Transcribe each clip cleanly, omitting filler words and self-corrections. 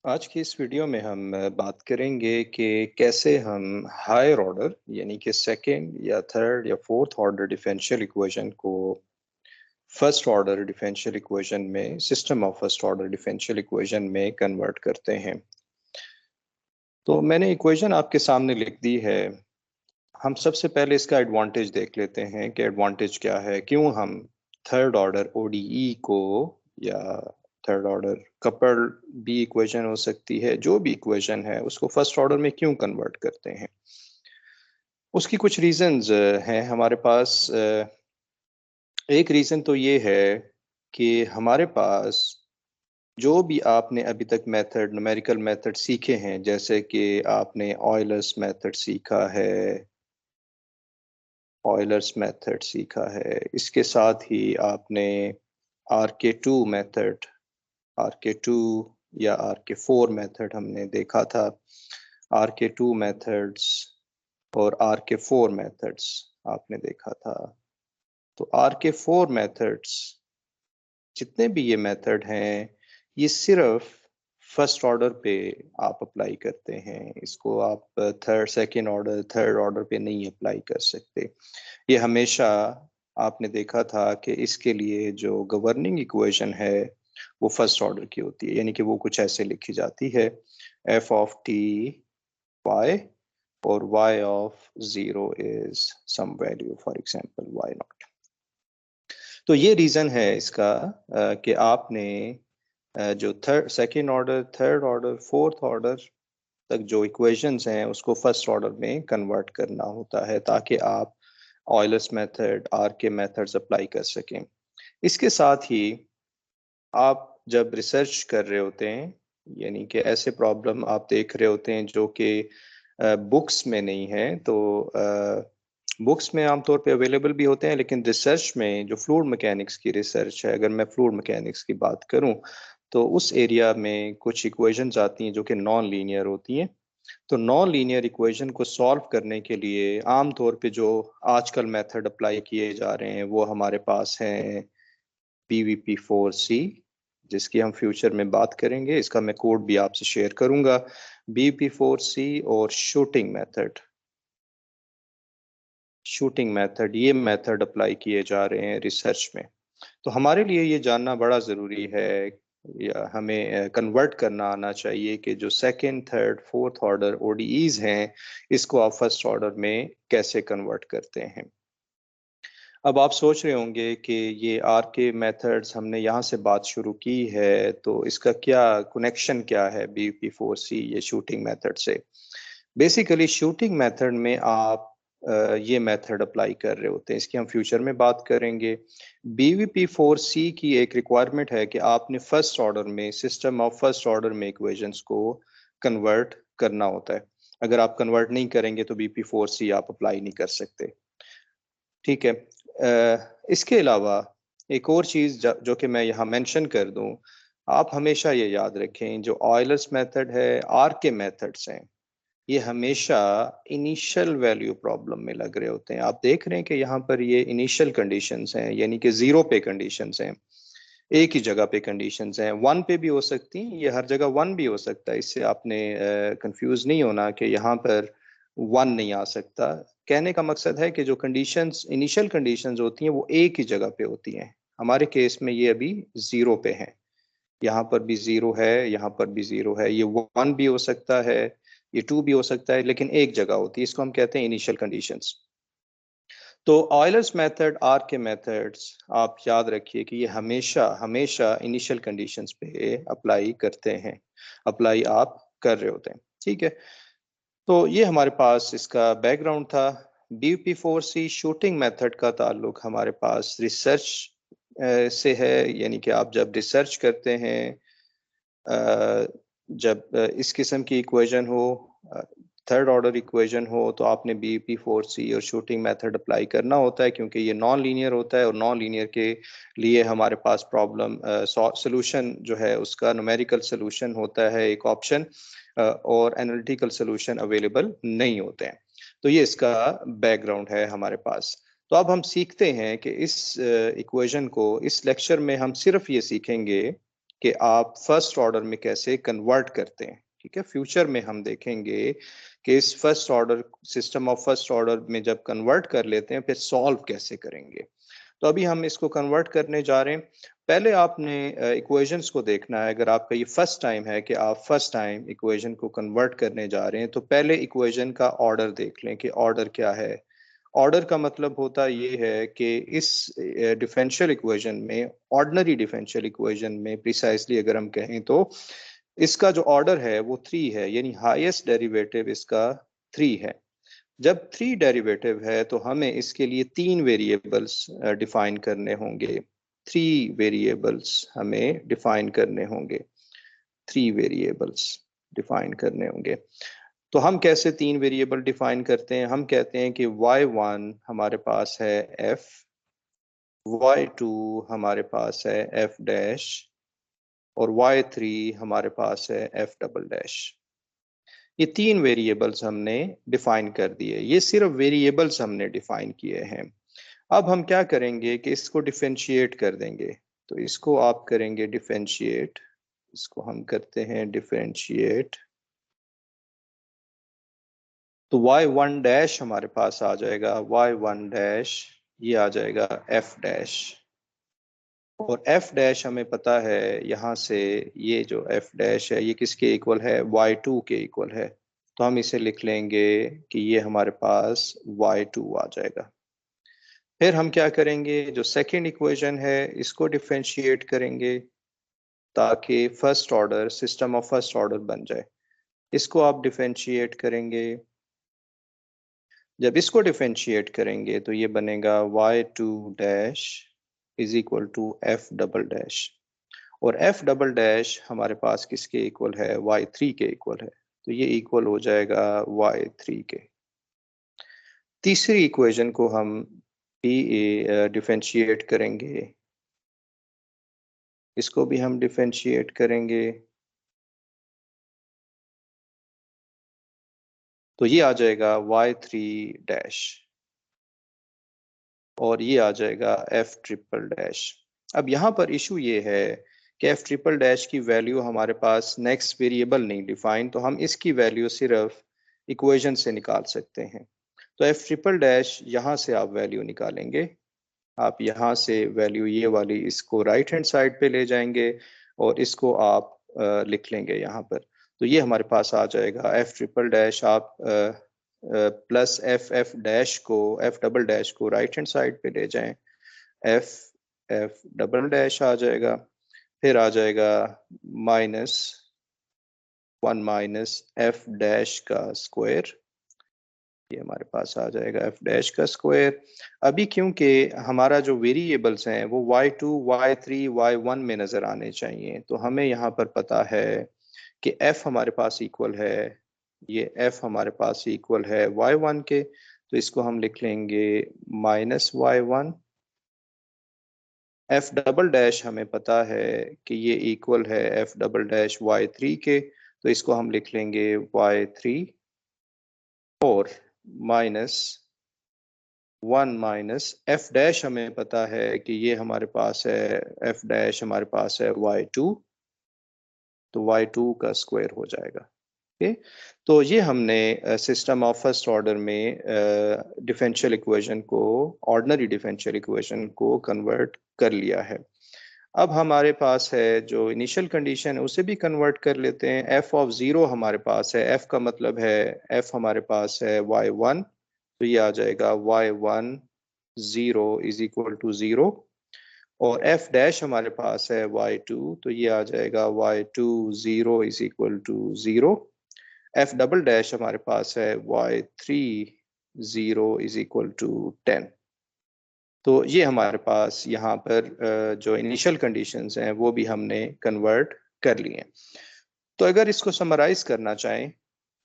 आज की इस वीडियो में हम बात करेंगे कि कैसे हम हायर ऑर्डर यानी कि सेकंड या थर्ड या फोर्थ ऑर्डर डिफरेंशियल इक्वेशन को फर्स्ट ऑर्डर डिफरेंशियल इक्वेशन में system of first order differential equation में कन्वर्ट करते हैं। तो मैंने इक्वेशन आपके सामने लिख दी है। हम सबसे पहले इसका एडवांटेज देख लेते हैं कि एडवांटेज क्या है, क्यों हम थर्ड ऑर्डर ओडीई को या थर्ड ऑर्डर कपल भी इक्वेशन हो सकती है, जो भी इक्वेशन है उसको फर्स्ट ऑर्डर में क्यों कन्वर्ट करते हैं। उसकी कुछ रीजंस हैं हमारे पास। एक रीजन तो ये है कि हमारे पास जो भी आपने अभी तक मेथड न्यूमेरिकल मेथड सीखे हैं, जैसे कि आपने ऑयलर्स मेथड सीखा है, ऑयलर्स मेथड सीखा है, इसके साथ ही आपने आर के टू मेथड, आर के टू या आर के फोर मेथड हमने देखा था। आर के टू मेथड्स और आर के फोर मेथड्स आपने देखा था। तो आर के फोर मेथड्स, जितने भी ये मेथड हैं, ये सिर्फ फर्स्ट ऑर्डर पे आप अप्लाई करते हैं। इसको आप third second order third order पे नहीं अप्लाई कर सकते। ये हमेशा आपने देखा था कि इसके लिए जो गवर्निंग इक्वेशन है वो फर्स्ट ऑर्डर की होती है, यानी कि वो कुछ ऐसे लिखी जाती है, एफ ऑफ टी वाई और y of zero is some value, for example y not. तो ये रीजन है इसका कि आपने जो third second order third order fourth order तक जो इक्वेशंस हैं उसको फर्स्ट ऑर्डर में कन्वर्ट करना होता है, ताकि आप ऑयलर्स मेथड आर के मेथड्स अप्लाई कर सकें। इसके साथ ही आप जब रिसर्च कर रहे होते हैं, यानी कि ऐसे प्रॉब्लम आप देख रहे होते हैं जो कि बुक्स में नहीं है, तो बुक्स में आमतौर पे अवेलेबल भी होते हैं, लेकिन रिसर्च में जो फ्लूइड मैकेनिक्स की रिसर्च है, अगर मैं फ्लूइड मैकेनिक्स की बात करूं तो उस एरिया में कुछ इक्वेशंस आती हैं जो कि नॉन लीनियर होती हैं। तो नॉन लीनियर इक्वेशन को सॉल्व करने के लिए आमतौर पे जो आजकल मेथड अप्लाई किए जा रहे हैं वो हमारे पास हैं BVP4C, जिसकी हम फ्यूचर में बात करेंगे। इसका मैं कोड भी आपसे शेयर करूंगा। BVP4C और शूटिंग मेथड ये मेथड अप्लाई किए जा रहे हैं रिसर्च में। तो हमारे लिए ये जानना बड़ा ज़रूरी है, या हमें कन्वर्ट करना आना चाहिए कि जो सेकंड थर्ड फोर्थ ऑर्डर ओडीईज हैं, इसको आप फर्स्ट ऑर्डर में कैसे कन्वर्ट करते हैं। अब आप सोच रहे होंगे कि ये आर के मेथड्स हमने यहाँ से बात शुरू की है, तो इसका क्या कनेक्शन क्या है BVP4C ये शूटिंग मेथड से। बेसिकली शूटिंग मेथड में आप ये मेथड अप्लाई कर रहे होते हैं, इसकी हम फ्यूचर में बात करेंगे। BVP4C की एक रिक्वायरमेंट है कि आपने फर्स्ट ऑर्डर में सिस्टम ऑफ फर्स्ट ऑर्डर में इक्वेशंस को कन्वर्ट करना होता है। अगर आप कन्वर्ट नहीं करेंगे तो BVP4C आप अप्लाई नहीं कर सकते। ठीक है। इसके अलावा एक और चीज़ जो कि मैं यहाँ मेंशन कर दूं, आप हमेशा ये याद रखें, जो ऑयलर्स मेथड है, आर के मेथड्स हैं, ये हमेशा इनिशियल वैल्यू प्रॉब्लम में लग रहे होते हैं। आप देख रहे हैं कि यहाँ पर ये इनिशियल कंडीशंस हैं, यानी कि जीरो पे कंडीशंस हैं, एक ही जगह पे कंडीशंस हैं। वन पे भी हो सकती हैं, ये हर जगह वन भी हो सकता है, इससे आपने कंफ्यूज नहीं होना कि यहाँ पर वन नहीं आ सकता। कहने का मकसद है कि जो कंडीशंस इनिशियल कंडीशंस होती हैं वो एक ही जगह पे होती हैं। हमारे केस में ये अभी जीरो पे है, यहाँ पर भी जीरो है, यहाँ पर भी जीरो है, ये वन भी हो सकता है, ये टू भी हो सकता है, लेकिन एक जगह होती है, इसको हम कहते हैं इनिशियल कंडीशंस। तो ऑयलर्स मेथड आर के मेथड्स आप याद रखिए कि ये हमेशा हमेशा इनिशियल कंडीशंस पे अप्लाई करते हैं, अप्लाई आप कर रहे होते हैं। ठीक है। तो ये हमारे पास इसका बैकग्राउंड था। BVP4C शूटिंग मेथड का ताल्लुक हमारे पास रिसर्च से है, यानी कि आप जब रिसर्च करते हैं, जब इस किस्म की इक्वेशन हो, थर्ड ऑर्डर इक्वेशन हो, तो आपने BVP4C और शूटिंग मेथड अप्लाई करना होता है, क्योंकि ये नॉन लीनियर होता है और नॉन लीनियर के लिए हमारे पास प्रॉब्लम सोल्यूशन जो है उसका न्यूमेरिकल सोल्यूशन होता है एक ऑप्शन, और एनालिटिकल सोल्यूशन अवेलेबल नहीं होते हैं। तो ये इसका बैकग्राउंड है हमारे पास। तो अब हम सीखते हैं कि इस इक्वेशन को, इस लेक्चर में हम सिर्फ ये सीखेंगे कि आप फर्स्ट ऑर्डर में कैसे कन्वर्ट करते हैं। ठीक है, फ्यूचर में हम देखेंगे कि इस first order system of first order में जब कन्वर्ट कर लेते हैं फिर सॉल्व कैसे करेंगे। तो अभी हम इसको कन्वर्ट करने जा रहे हैं। पहले आपने इक्वेशंस को देखना है। अगर आपका ये फर्स्ट टाइम है कि आप फर्स्ट टाइम इक्वेशन को कन्वर्ट करने जा रहे हैं तो पहले इक्वेशन का ऑर्डर देख लें कि ऑर्डर क्या है। ऑर्डर का मतलब होता ये है कि इस डिफरेंशियल इक्वेशन में, ऑर्डिनरी डिफरेंशियल इक्वेशन में प्रिसाइसली अगर हम कहें तो इसका जो ऑर्डर है वो 3 है, यानी हाईएस्ट डेरिवेटिव इसका 3 है। जब 3 डेरिवेटिव है तो हमें इसके लिए 3 वेरिएबल्स डिफाइन करने होंगे। 3 वेरिएबल्स हमें डिफाइन करने होंगे। 3 वेरिएबल्स डिफाइन करने होंगे। तो हम कैसे 3 वेरिएबल डिफाइन करते हैं? हम कहते हैं कि y1 हमारे पास है f, y2 हमारे पास है f डैश और y3 हमारे पास है f डबल डैश। ये 3 वेरिएबल्स हमने डिफाइन कर दिए। ये सिर्फ वेरिएबल्स हमने डिफाइन किए हैं। अब हम क्या करेंगे कि इसको डिफरेंशिएट कर देंगे। तो इसको आप करेंगे डिफरेंशिएट, इसको हम करते हैं डिफरेंशिएट। तो y1 डैश हमारे पास आ जाएगा, y1 डैश ये आ जाएगा f डैश, और f डैश हमें पता है यहाँ से ये जो f डैश है ये किसके इक्वल है? y2 के इक्वल है। तो हम इसे लिख लेंगे कि ये हमारे पास y2 आ जाएगा। फिर हम क्या करेंगे, जो सेकंड इक्वेशन है इसको डिफरेंशिएट करेंगे ताकि first order system of first order बन जाए। इसको आप डिफरेंशिएट करेंगे। जब इसको डिफरेंशिएट करेंगे तो ये बनेगा y2 dash is equal to f double dash, और f डबल डैश हमारे पास किसके इक्वल है? y3 के इक्वल है। तो ये इक्वल हो जाएगा y3 के। तीसरी इक्वेशन को हम भी डिफरेंशिएट करेंगे, इसको भी हम डिफरेंशिएट करेंगे। तो ये आ जाएगा y3 डैश और ये आ जाएगा f ट्रिपल डैश। अब यहाँ पर इशू ये है कि f ट्रिपल डैश की वैल्यू हमारे पास नेक्स्ट वेरिएबल नहीं डिफाइन, तो हम इसकी वैल्यू सिर्फ इक्वेशन से निकाल सकते हैं। तो f ट्रिपल डैश यहाँ से आप वैल्यू निकालेंगे। आप यहाँ से वैल्यू ये वाली इसको राइट हैंड साइड पे ले जाएंगे और इसको आप लिख लेंगे यहाँ पर। तो ये हमारे पास आ जाएगा f ट्रिपल डैश। आप प्लस एफ डैश को, एफ डबल डैश को राइट हैंड साइड पे ले जाएं, एफ एफ डबल डैश आ जाएगा। फिर आ जाएगा -1 माइनस एफ डैश का स्क्वायर, ये हमारे पास आ जाएगा एफ डैश का स्क्वायर। अभी क्योंकि हमारा जो वेरिएबल्स हैं वो y2 y3 y1 में नजर आने चाहिए, तो हमें यहाँ पर पता है कि f हमारे पास इक्वल है, ये f हमारे पास इक्वल है y1 के। तो इसको हम लिख लेंगे -y1। f डबल डैश हमें पता है कि ये इक्वल है f डबल डैश y3 के, तो इसको हम लिख लेंगे y3 और -1 माइनस एफ डैश हमें पता है कि ये हमारे पास है, एफ डैश हमारे पास है y2, तो y2 का स्क्वायर हो जाएगा। ओके, तो ये हमने सिस्टम ऑफ फर्स्ट ऑर्डर में डिफरेंशियल इक्वेशन को, ऑर्डिनरी डिफरेंशियल इक्वेशन को कन्वर्ट कर लिया है। अब हमारे पास है जो इनिशियल कंडीशन है उसे भी कन्वर्ट कर लेते हैं। एफ ऑफ जीरो हमारे पास है, एफ का मतलब है एफ हमारे पास है y1, तो ये आ जाएगा y1 zero is equal to zero, और एफ डैश हमारे पास है y2, तो ये आ जाएगा y2 zero is equal to zero. F double dash हमारे पास है y3 zero is equal to 10। तो ये हमारे पास यहाँ पर जो इनिशियल कंडीशंस हैं वो भी हमने कन्वर्ट कर लिए। तो अगर इसको समराइज करना चाहें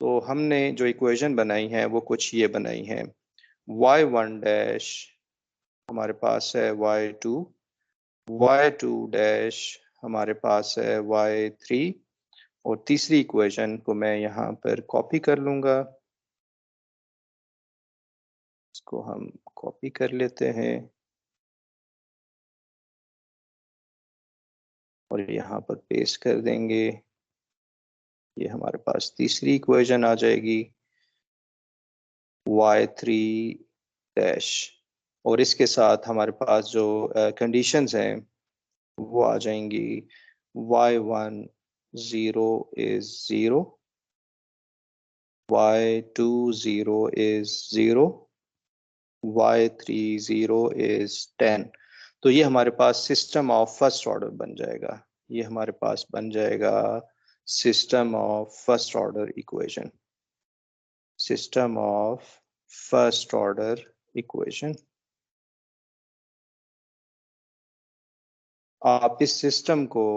तो हमने जो इक्वेशन बनाई है वो कुछ ये बनाई है। y1 डैश हमारे पास है y2, y2 डैश हमारे पास है y3, और तीसरी इक्वेशन को मैं यहाँ पर कॉपी कर लूंगा, इसको हम कॉपी कर लेते हैं और यहाँ पर पेस्ट कर देंगे। ये हमारे पास तीसरी इक्वेशन आ जाएगी y3 डैश, और इसके साथ हमारे पास जो कंडीशंस हैं वो आ जाएंगी y1 0 is 0, y2 0 is 0, y3 0 is 10। तो ये हमारे पास सिस्टम ऑफ फर्स्ट ऑर्डर बन जाएगा। ये हमारे पास बन जाएगा system of first order equation, system of first order equation. आप इस सिस्टम को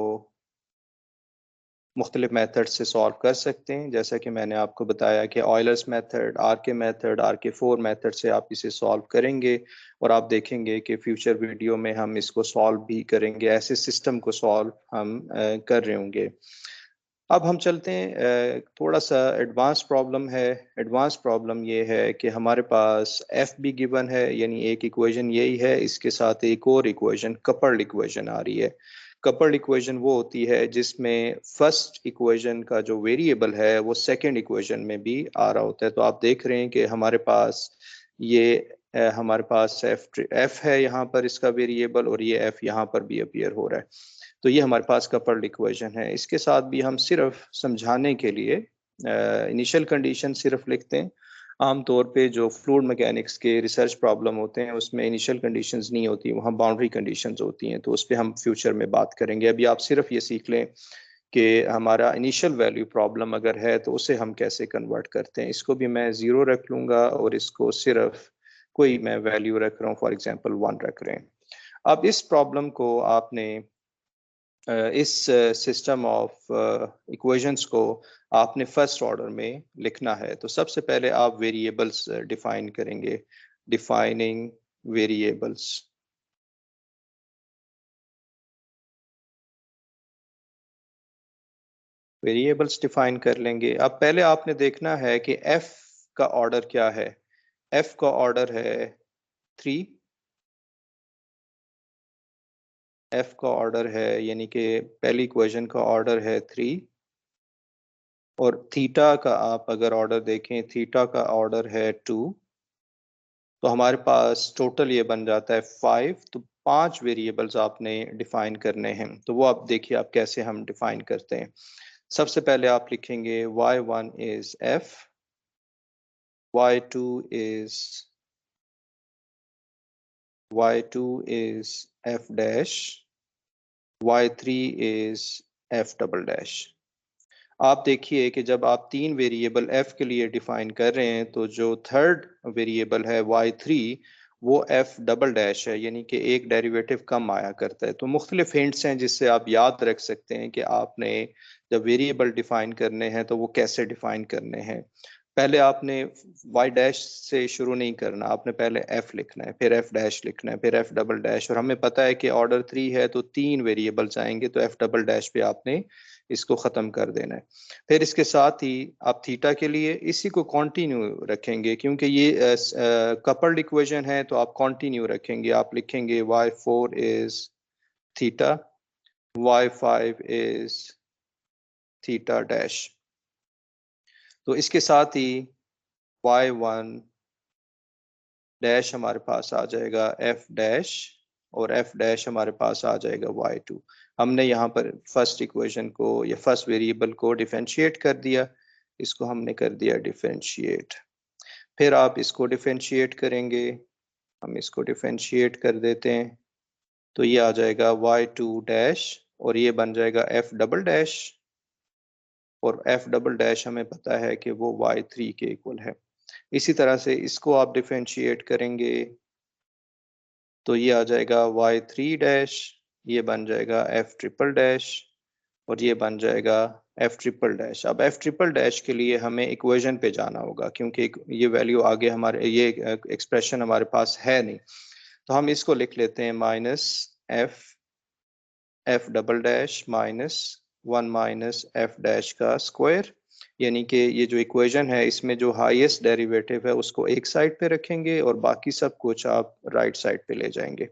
मुख्तलिफ मेथड से सॉल्व कर सकते हैं, जैसा कि मैंने आपको बताया कि ऑयलर्स मेथड, RK4 मेथड से आप इसे सॉल्व करेंगे, और आप देखेंगे कि फ्यूचर वीडियो में हम इसको सॉल्व भी करेंगे, ऐसे सिस्टम को सॉल्व हम कर रहे होंगे। अब हम चलते हैं, थोड़ा सा एडवांस प्रॉब्लम है। एडवांस प्रॉब्लम ये है कि हमारे पास एफ भी गिवन है, यानी एक इक्वेशन यही है, इसके साथ एक और इक्वेशन कपल्ड इक्वेशन आ रही है। कपल्ड इक्वेशन वो होती है जिसमें फर्स्ट इक्वेशन का जो वेरिएबल है वो सेकंड इक्वेशन में भी आ रहा होता है। तो आप देख रहे हैं कि हमारे पास ये हमारे पास एफ है यहाँ पर इसका वेरिएबल, और ये एफ यहाँ पर भी अपीयर हो रहा है। तो ये हमारे पास कपल्ड इक्वेशन है। इसके साथ भी हम सिर्फ समझाने के लिए इनिशियल कंडीशन सिर्फ लिखते हैं। आमतौर पे जो फ्लूइड मैकेनिक्स के रिसर्च प्रॉब्लम होते हैं उसमें इनिशियल कंडीशंस नहीं होती, वहाँ बाउंड्री कंडीशंस होती हैं, तो उस पर हम फ्यूचर में बात करेंगे। अभी आप सिर्फ ये सीख लें कि हमारा इनिशियल वैल्यू प्रॉब्लम अगर है तो उसे हम कैसे कन्वर्ट करते हैं। इसको भी मैं 0 रख लूँगा, और इसको सिर्फ कोई मैं वैल्यू रख रहा हूँ, फॉर एग्जाम्पल 1 रख रहे हैं। अब इस प्रॉब्लम को आपने इस सिस्टम ऑफ इक्वेशंस को आपने फर्स्ट ऑर्डर में लिखना है। तो सबसे पहले आप वेरिएबल्स डिफाइन करेंगे, डिफाइनिंग वेरिएबल्स। वेरिएबल्स डिफाइन कर लेंगे। अब पहले आपने देखना है कि एफ का ऑर्डर क्या है। एफ का ऑर्डर है 3, एफ का ऑर्डर है, यानी कि पहली इक्वेशन का ऑर्डर है 3, और थीटा का आप अगर ऑर्डर देखें, थीटा का ऑर्डर है 2। तो हमारे पास टोटल ये बन जाता है 5। तो 5 वेरिएबल्स आपने डिफाइन करने हैं। तो वो आप देखिए आप कैसे हम डिफाइन करते हैं। सबसे पहले आप लिखेंगे y1 is f, y2 is f dash, y3 is f double dash. आप देखिए कि जब आप 3 वेरिएबल f के लिए डिफाइन कर रहे हैं तो जो थर्ड वेरिएबल है y3 वो f डबल डैश है, यानी कि एक डेरिवेटिव कम आया करता है। तो मुख्तलिफ हिंट्स हैं जिससे आप याद रख सकते हैं कि आपने जब वेरिएबल डिफाइन करने हैं तो वो कैसे डिफाइन करने हैं। पहले आपने y डैश से शुरू नहीं करना, आपने पहले f लिखना है, फिर f डैश लिखना है, फिर f डबल डैश। और हमें पता है कि ऑर्डर 3 है तो 3 वेरिएबल्स आएंगे, तो f डबल डैश पे आपने इसको ख़त्म कर देना है। फिर इसके साथ ही आप थीटा के लिए इसी को कंटिन्यू रखेंगे, क्योंकि ये कपल्ड इक्वेशन है तो आप कंटिन्यू रखेंगे। आप लिखेंगे y4 is theta, y5 is theta dash. तो इसके साथ ही y1 डैश हमारे पास आ जाएगा f डैश, और f डैश हमारे पास आ जाएगा y2। हमने यहाँ पर फर्स्ट इक्वेशन को या फर्स्ट वेरिएबल को डिफरेंशिएट कर दिया, इसको हमने कर दिया डिफरेंशिएट। फिर आप इसको डिफरेंशिएट करेंगे, हम इसको डिफरेंशिएट कर देते हैं, तो ये आ जाएगा y2 डैश, और ये बन जाएगा f डबल डैश, और f डबल डैश हमें पता है कि वो y3 के इक्वल है। इसी तरह से इसको आप डिफरेंशिएट करेंगे तो ये आ जाएगा y3 डैश, ये बन जाएगा f ट्रिपल डैश, और ये बन जाएगा f ट्रिपल डैश। अब f ट्रिपल डैश के लिए हमें इक्वेशन पे जाना होगा, क्योंकि ये वैल्यू आगे हमारे ये एक्सप्रेशन हमारे पास है नहीं। तो हम इसको लिख लेते हैं minus f double dash minus 1 minus f dash का स्क्वायर, यानी कि ये जो इक्वेशन है इसमें जो हाईएस्ट डेरिवेटिव है उसको एक साइड पे रखेंगे और बाकी सब कुछ आप राइट साइड पे ले जाएंगे।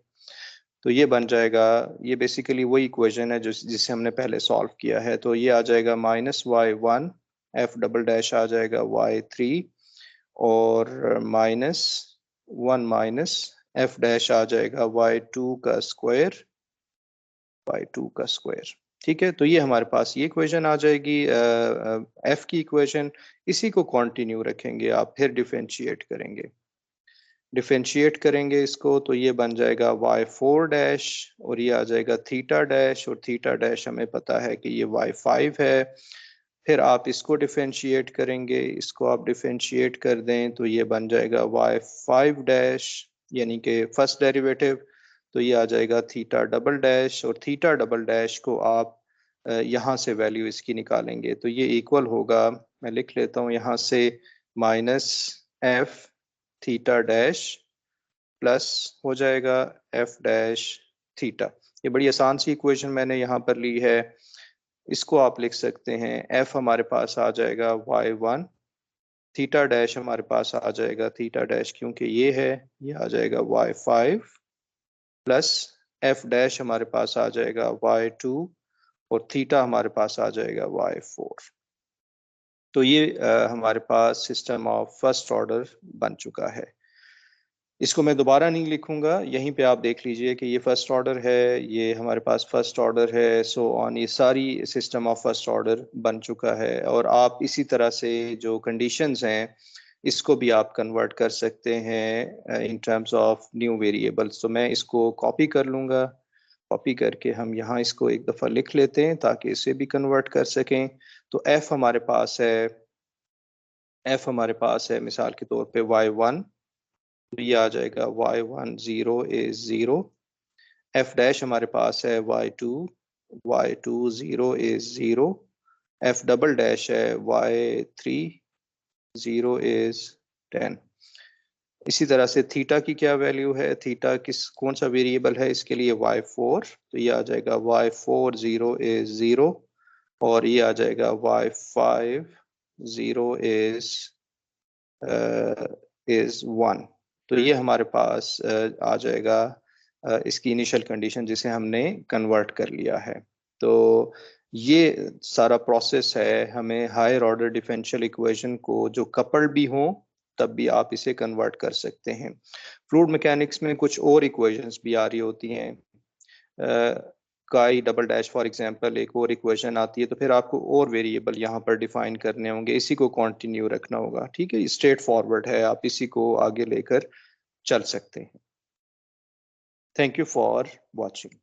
तो ये बन जाएगा, ये बेसिकली वही इक्वेशन है जिसे हमने पहले सॉल्व किया है। तो ये आ जाएगा -y1 f डबल डैश आ जाएगा y3 और -1 माइनस f डैश आ जाएगा y2 का स्क्वायर, y2 का स्क्वायर। ठीक है, तो ये हमारे पास ये इक्वेशन आ जाएगी f की इक्वेशन। इसी को कंटिन्यू रखेंगे, आप फिर डिफरेंशिएट करेंगे, डिफरेंशिएट करेंगे इसको, तो ये बन जाएगा y4 डैश और ये आ जाएगा थीटा डैश, और थीटा डैश हमें पता है कि ये y5 है। फिर आप इसको डिफरेंशिएट करेंगे, इसको आप डिफरेंशिएट कर दें तो ये बन जाएगा y5 डैश, यानी कि फर्स्ट डेरिवेटिव, तो ये आ जाएगा थीटा डबल डैश, और थीटा डबल डैश को आप यहाँ से वैल्यू इसकी निकालेंगे तो ये इक्वल होगा, मैं लिख लेता हूँ यहाँ से, -f थीटा डैश प्लस हो जाएगा f डैश थीटा। ये बड़ी आसान सी इक्वेशन मैंने यहाँ पर ली है। इसको आप लिख सकते हैं, f हमारे पास आ जाएगा y1, थीटा डैश हमारे पास आ जाएगा, थीटा डैश क्योंकि ये है, ये आ जाएगा y5 प्लस f डैश हमारे पास आ जाएगा y2 और थीटा हमारे पास आ जाएगा y4। तो ये हमारे पास सिस्टम ऑफ फर्स्ट ऑर्डर बन चुका है। इसको मैं दोबारा नहीं लिखूंगा, यहीं पे आप देख लीजिए कि ये फर्स्ट ऑर्डर है, ये हमारे पास फर्स्ट ऑर्डर है, सो ऑन, ये सारी सिस्टम ऑफ फर्स्ट ऑर्डर बन चुका है। और आप इसी तरह से जो कंडीशंस हैं इसको भी आप कन्वर्ट कर सकते हैं in terms of new variables. तो मैं इसको कॉपी कर लूँगा, कॉपी करके हम यहाँ इसको एक दफ़ा लिख लेते हैं ताकि इसे भी कन्वर्ट कर सकें। तो f हमारे पास है, f हमारे पास है मिसाल के तौर पे y1, तो ये आ जाएगा y1 0 is 0, f डैश हमारे पास है y2, y2 0 is 0, f double dash है y3 0 is 10। इसी तरह से थीटा की क्या वैल्यू है, थीटा कौन सा वेरिएबल है इसके लिए, y4, तो ये आ जाएगा y4 0 is 0 और ये आ जाएगा y5 0 is 1। तो ये हमारे पास आ जाएगा इसकी इनिशियल कंडीशन जिसे हमने कन्वर्ट कर लिया है। तो ये सारा प्रोसेस है, हमें हायर ऑर्डर डिफरेंशियल इक्वेशन को जो कपल्ड भी हों तब भी आप इसे कन्वर्ट कर सकते हैं। फ्लूइड मैकेनिक्स में कुछ और इक्वेशंस भी आ रही होती हैं, काई डबल डैश फॉर एग्जांपल एक और इक्वेशन आती है, तो फिर आपको और वेरिएबल यहाँ पर डिफाइन करने होंगे, इसी को कंटिन्यू रखना होगा। ठीक है, स्ट्रेट फॉरवर्ड है, आप इसी को आगे लेकर चल सकते हैं। Thank you for watching.